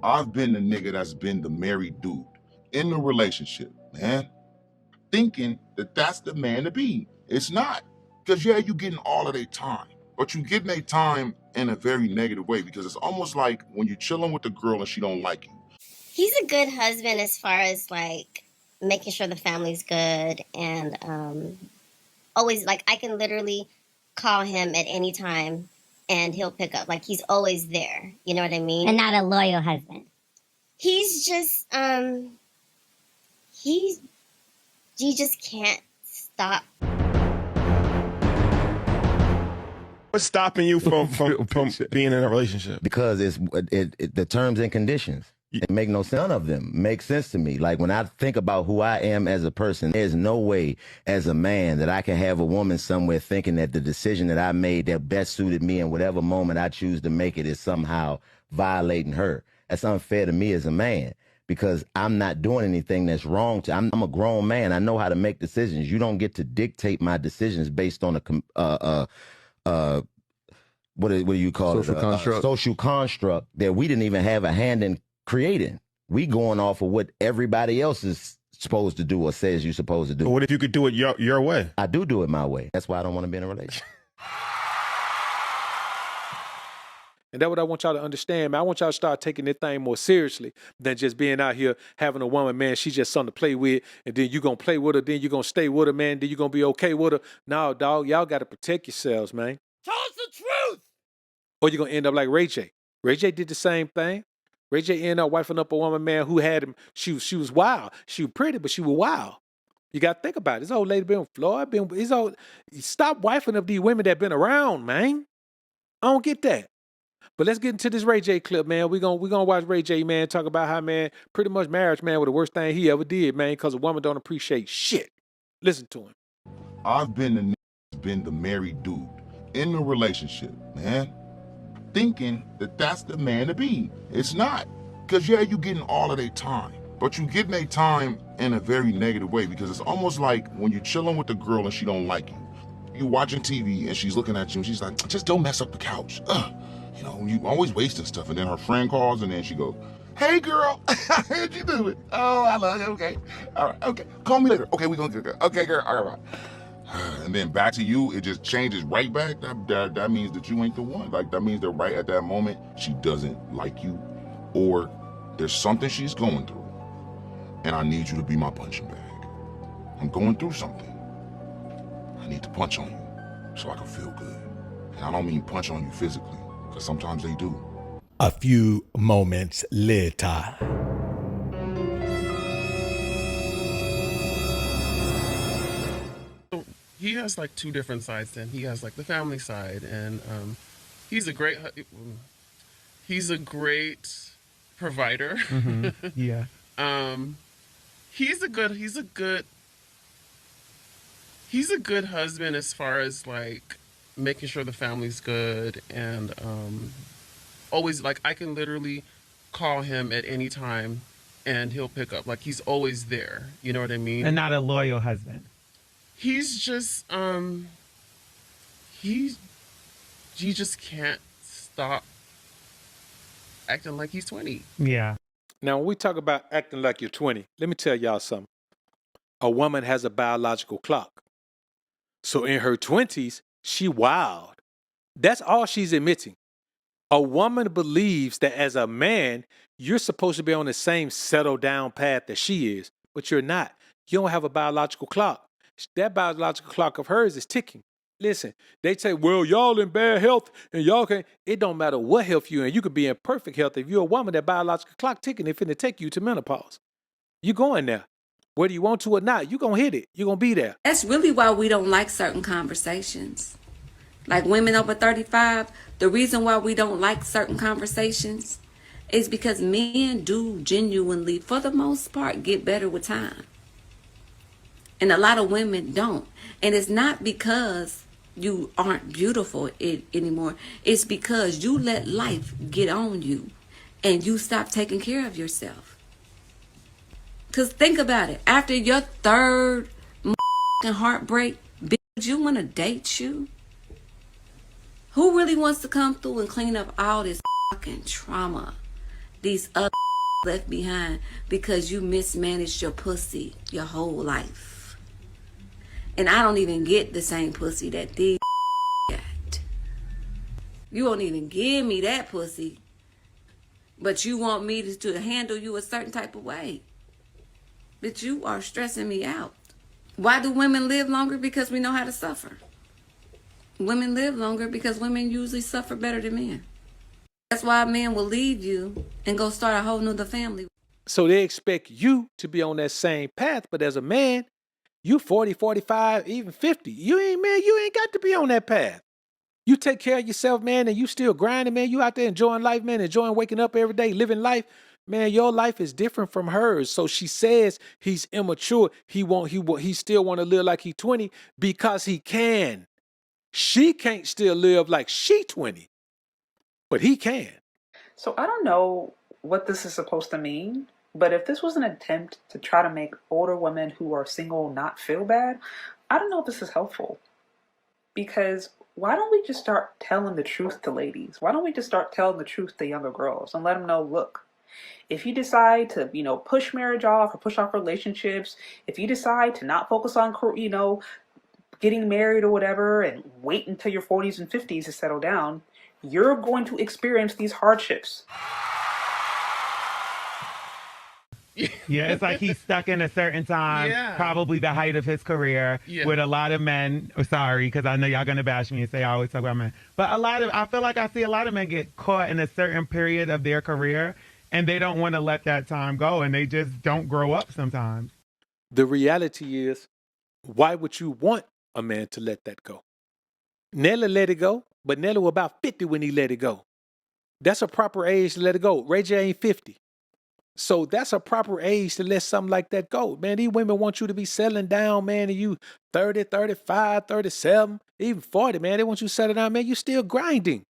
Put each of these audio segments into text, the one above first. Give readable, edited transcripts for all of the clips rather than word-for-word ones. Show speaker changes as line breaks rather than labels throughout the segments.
I've been the nigga that's been the married dude in the relationship, man, thinking that that's the man to be. It's not. Because, yeah, you getting all of their time, but you getting their time in a very negative way because it's almost like when you're chilling with the girl and she don't like you.
He's a good husband as far as, like, making sure the family's good and always, like, I can literally call him at any time and he'll pick up. Like, he's always there. You know what I mean?
And not a loyal husband.
He's just, he just can't stop.
What's stopping you from being in a relationship?
Because it's the terms and conditions. It make no sense. None of them make sense to me. Like when I think about who I am as a person, there's no way as a man that I can have a woman somewhere thinking that the decision that I made that best suited me in whatever moment I choose to make it is somehow violating her. That's unfair to me as a man because I'm not doing anything that's wrong. I'm a grown man. I know how to make decisions. You don't get to dictate my decisions based on what do you call
social construct.
Social construct that we didn't even have a hand in creating. We going off of what everybody else is supposed to do or says you're supposed to do.
But what if you could do it your way?
I do it my way. That's why I don't want to be in a relationship.
And that's what I want y'all to understand, man. I want y'all to start taking this thing more seriously than just being out here having a woman, man, she's just something to play with, and then you're going to play with her, then you're going to stay with her, man, then you're going to be okay with her. No, dog, y'all got to protect yourselves, man.
Tell us the truth!
Or you're going to end up like Ray J. Ray J did the same thing. Ray J ended up wifing up a woman, man, who had him. She was wild. She was pretty, but she was wild. You got to think about it. This old lady been with Floyd. Stop wifing up these women that been around, man. I don't get that. But let's get into this Ray J clip, man. We're gonna watch Ray J, man, talk about how, man, pretty much marriage, man, was the worst thing he ever did, man, because a woman don't appreciate shit. Listen to him.
I've been the nigga that's been the married dude in the relationship, man, thinking that that's the man to be. It's not. Because, yeah, you getting all of their time, but you getting their time in a very negative way because it's almost like when you're chilling with the girl and she don't like you. You watching TV and she's looking at you and she's like, just don't mess up the couch. You know, you always wasting stuff. And then her friend calls and then she goes, hey, girl, how'd you do it? Oh, I love you. Okay. All right. Okay. Call me later. Okay, we're going to get okay, girl. All right. And then back to you, it just changes right back. That means that you ain't the one. Like, that means that right at that moment, she doesn't like you or there's something she's going through. And I need you to be my punching bag. I'm going through something. I need to punch on you so I can feel good. And I don't mean punch on you physically, because sometimes they do.
A few moments later.
He has like two different sides then. He has like the family side and he's a great provider.
Mm-hmm. Yeah.
He's a good husband as far as like making sure the family's good and always like I can literally call him at any time and he'll pick up. Like he's always there. You know what I mean?
And not a loyal husband.
He's just he just can't stop acting like he's 20.
Yeah.
Now, when we talk about acting like you're 20, let me tell y'all something. A woman has a biological clock. So in her 20s, she wild. That's all she's admitting. A woman believes that as a man, you're supposed to be on the same settled down path that she is, but you're not. You don't have a biological clock. That biological clock of hers is ticking. Listen, they say, well, y'all in bad health and y'all can't. It don't matter what health you're in. You could be in perfect health. If you're a woman, that biological clock ticking, it's finna take you to menopause. You going there. Whether you want to or not, you're going to hit it. You're going to be there.
That's really why we don't like certain conversations. Like women over 35, the reason why we don't like certain conversations is because men do genuinely, for the most part, get better with time. And a lot of women don't. And it's not because you aren't beautiful anymore. It's because you let life get on you and you stop taking care of yourself. Because think about it. After your third heartbreak, bitch, you want to date you? Who really wants to come through and clean up all this fucking trauma these other left behind because you mismanaged your pussy your whole life. And I don't even get the same pussy that these got. You won't even give me that pussy, but you want me to handle you a certain type of way. But you are stressing me out. Why do women live longer? Because we know how to suffer. Women live longer because women usually suffer better than men. That's why men will leave you and go start a whole nother family.
So they expect you to be on that same path, but as a man, you 40, 45, even 50. You ain't got to be on that path. You take care of yourself, man, and you still grinding, man. You out there enjoying life, man, enjoying waking up every day, living life. Man, your life is different from hers. So she says he's immature. He still want to live like he's 20 because he can. She can't still live like she 20, but he can.
So I don't know what this is supposed to mean, but if this was an attempt to try to make older women who are single not feel bad, I don't know if this is helpful. Because why don't we just start telling the truth to ladies? Why don't we just start telling the truth to younger girls and let them know, look, if you decide to, push marriage off or push off relationships, if you decide to not focus on, getting married or whatever and wait until your 40s and 50s to settle down, you're going to experience these hardships.
Yeah, it's like he's stuck in a certain time, probably the height of his career, with a lot of men. Sorry, because I know y'all going to bash me and say I always talk about men. But I feel like I see a lot of men get caught in a certain period of their career, and they don't want to let that time go, and they just don't grow up sometimes.
The reality is, why would you want a man to let that go? Nelly let it go, but Nelly was about 50 when he let it go. That's a proper age to let it go. Ray J ain't 50. So that's a proper age to let something like that go. Man, these women want you to be settling down, man, and you 30, 35, 37, even 40, man. They want you to settle down, man. You still grinding.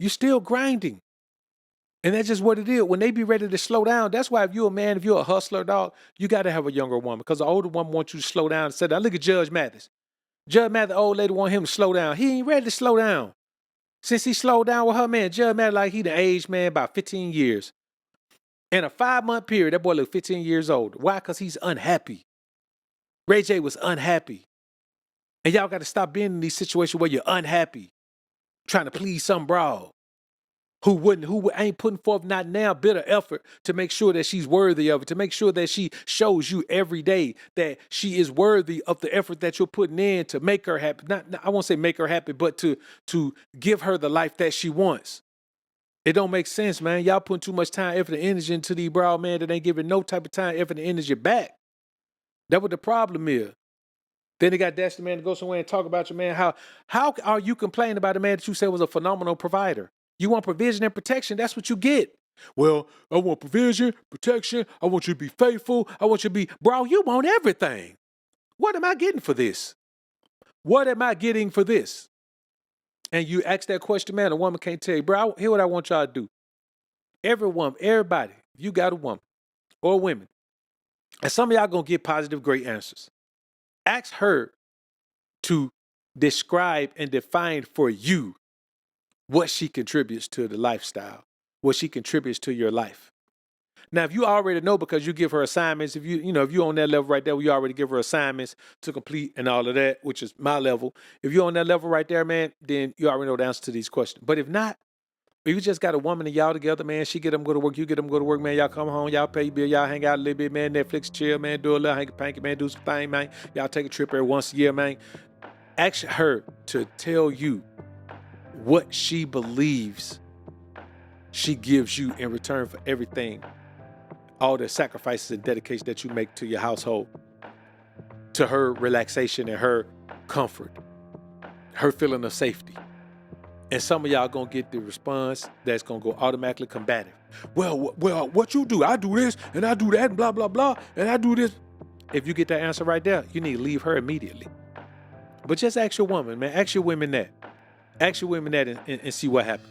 You still grinding. And that's just what it is. When they be ready to slow down, that's why if you're a man, if you're a hustler, dog, you got to have a younger woman. Because the older woman wants you to slow down and settle down. Look at Judge Mathis. Judge Mathis, the old lady want him to slow down. He ain't ready to slow down. Since he slowed down with her, man, Judge Mathis like he the aged man about 15 years. In a 5-month period, that boy looked 15 years old. Why? Because he's unhappy. Ray J was unhappy. And y'all got to stop being in these situations where you're unhappy, trying to please some broad who ain't putting forth not now bitter effort to make sure that she's worthy of it, to make sure that she shows you every day that she is worthy of the effort that you're putting in to make her happy. Not I won't say make her happy, but to give her the life that she wants. It don't make sense, man. Y'all putting too much time, effort, and energy into these broad man that ain't giving no type of time, effort, and energy back. That's what the problem is. Then they got dash the man to go somewhere and talk about your man. How are you complaining about a man that you said was a phenomenal provider? You want provision and protection. That's what you get. Well, I want provision, protection. I want you to be faithful. I want you to be, bro, you want everything. What am I getting for this? What am I getting for this? And you ask that question, man, a woman can't tell you, bro, here's what I want y'all to do. Every woman, everybody, if you got a woman or women, and some of y'all going to get positive, great answers. Ask her to describe and define for you what she contributes to the lifestyle, what she contributes to your life. Now, if you already know because you give her assignments, if you're on that level right there, where you already give her assignments to complete and all of that, which is my level. If you're on that level right there, man, then you already know the answer to these questions. But if not, if you just got a woman and y'all together, man, she get them go to work, you get them go to work, man, y'all come home, y'all pay your bill, y'all hang out a little bit, man, Netflix, chill, man, do a little hanky-panky, man, do some thing, man. Y'all take a trip every once a year, man. Ask her to tell you what she believes she gives you in return for everything, all the sacrifices and dedication that you make to your household, to her relaxation and her comfort, her feeling of safety. And some of y'all gonna get the response that's gonna go automatically combative. Well, what you do? I do this and I do that and blah, blah, blah, and I do this. If you get that answer right there, you need to leave her immediately. But just ask your woman, man. Ask your women that. Ask your women that and see what happens.